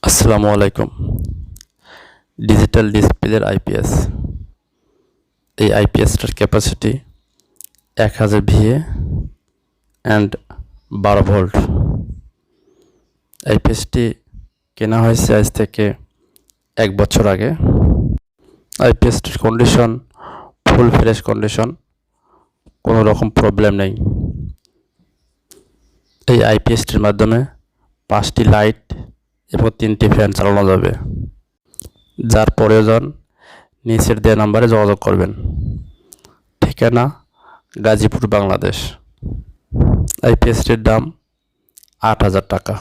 আসসালামু আলাইকুম। ডিজিটাল ডিসপ্লের আইপিএস, এই আইপিএসটার ক্যাপাসিটি 1000 ভিএ অ্যান্ড 12 ভোল্ট। আইপিএসটি কেনা হয়েছে আজ থেকে 1 বছর আগে। আইপিএসটির কন্ডিশন ফুল ফ্রেশ কন্ডিশন, কোনো রকম প্রবলেম নেই। এই আইপিএসটির মাধ্যমে 5টি লাইট এবং 3টি ফ্যান চালানো যাবে। যার প্রয়োজন নিচের দেওয়া নাম্বারে যোগাযোগ করবেন। ঠিকানা গাজীপুর, বাংলাদেশ। আইপিএসটির দাম 8000 টাকা।